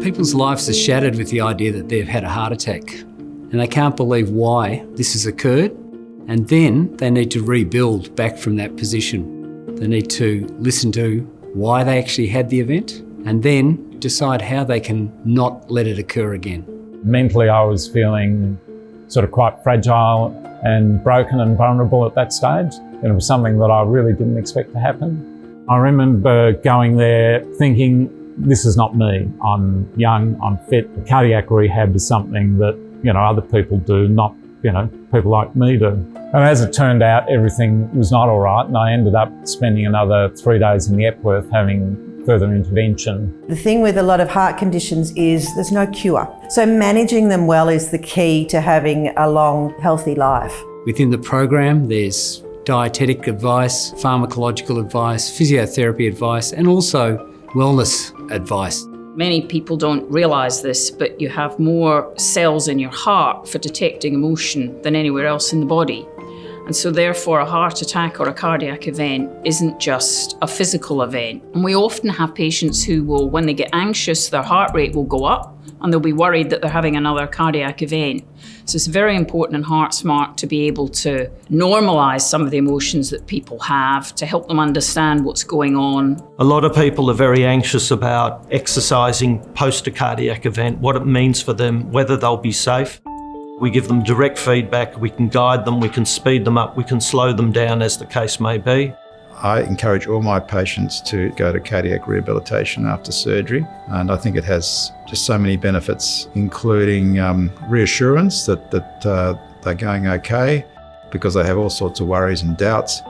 People's lives are shattered with the idea that they've had a heart attack, and they can't believe why this has occurred, and then they need to rebuild back from that position. They need to listen to why they actually had the event, and then decide how they can not let it occur again. Mentally, I was feeling sort of quite fragile and broken and vulnerable at that stage. It was something that I really didn't expect to happen. I remember going there thinking, this is not me. I'm young, I'm fit. Cardiac rehab is something that, other people do, not, people like me do. And as it turned out, everything was not all right, and I ended up spending another 3 days in the Epworth having further intervention. The thing with a lot of heart conditions is there's no cure. So managing them well is the key to having a long, healthy life. Within the program, there's dietetic advice, pharmacological advice, physiotherapy advice, and also wellness advice. Many people don't realise this, but you have more cells in your heart for detecting emotion than anywhere else in the body. And so therefore a heart attack or a cardiac event isn't just a physical event. And we often have patients who will, when they get anxious, their heart rate will go up and they'll be worried that they're having another cardiac event. So it's very important in Heart Smart to be able to normalise some of the emotions that people have, to help them understand what's going on. A lot of people are very anxious about exercising post a cardiac event, what it means for them, whether they'll be safe. We give them direct feedback, we can guide them, we can speed them up, we can slow them down as the case may be. I encourage all my patients to go to cardiac rehabilitation after surgery, and I think it has just so many benefits, including reassurance that they're going okay, because they have all sorts of worries and doubts.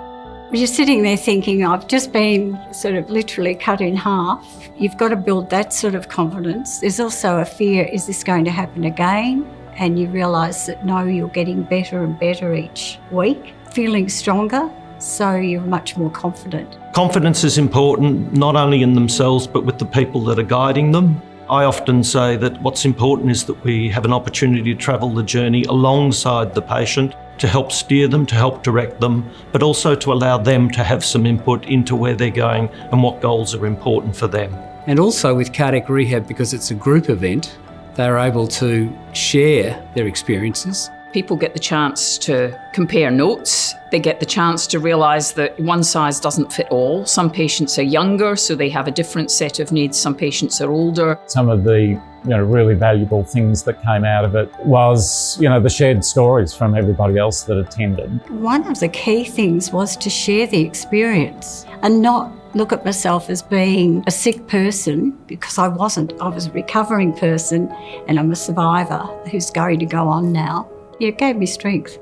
You're sitting there thinking, I've just been sort of literally cut in half. You've got to build that sort of confidence. There's also a fear, is this going to happen again? And you realise that no, you're getting better and better each week, feeling stronger, so you're much more confident. Confidence is important, not only in themselves, but with the people that are guiding them. I often say that what's important is that we have an opportunity to travel the journey alongside the patient, to help steer them, to help direct them, but also to allow them to have some input into where they're going and what goals are important for them. And also with cardiac rehab, because it's a group event, they're able to share their experiences. People get the chance to compare notes. They get the chance to realise that one size doesn't fit all. Some patients are younger, so they have a different set of needs. Some patients are older. Some of the really valuable things that came out of it was, the shared stories from everybody else that attended. One of the key things was to share the experience and not look at myself as being a sick person, because I wasn't. I was a recovering person and I'm a survivor who's going to go on now. It gave me strength.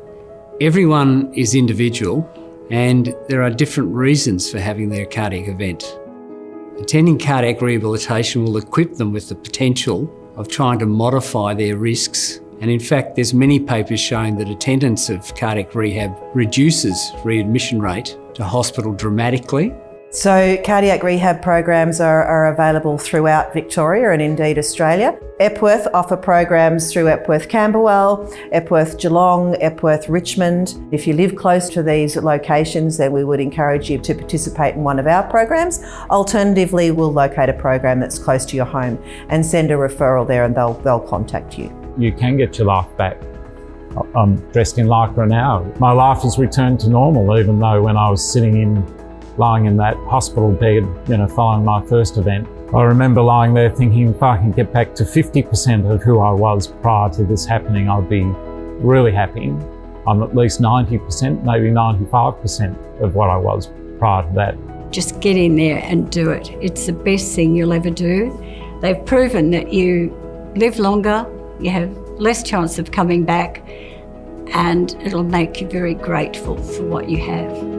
Everyone is individual and there are different reasons for having their cardiac event. Attending cardiac rehabilitation will equip them with the potential of trying to modify their risks. And in fact, there's many papers showing that attendance of cardiac rehab reduces readmission rate to hospital dramatically. So cardiac rehab programs are available throughout Victoria and indeed Australia. Epworth offer programs through Epworth Camberwell, Epworth Geelong, Epworth Richmond. If you live close to these locations, then we would encourage you to participate in one of our programs. Alternatively, we'll locate a program that's close to your home and send a referral there and they'll contact you. You can get your life back. I'm dressed in lycra now. My life has returned to normal, even though when I was lying in that hospital bed, following my first event, I remember lying there thinking, if I can get back to 50% of who I was prior to this happening, I'd be really happy. I'm at least 90%, maybe 95% of what I was prior to that. Just get in there and do it. It's the best thing you'll ever do. They've proven that you live longer, you have less chance of coming back, and it'll make you very grateful for what you have.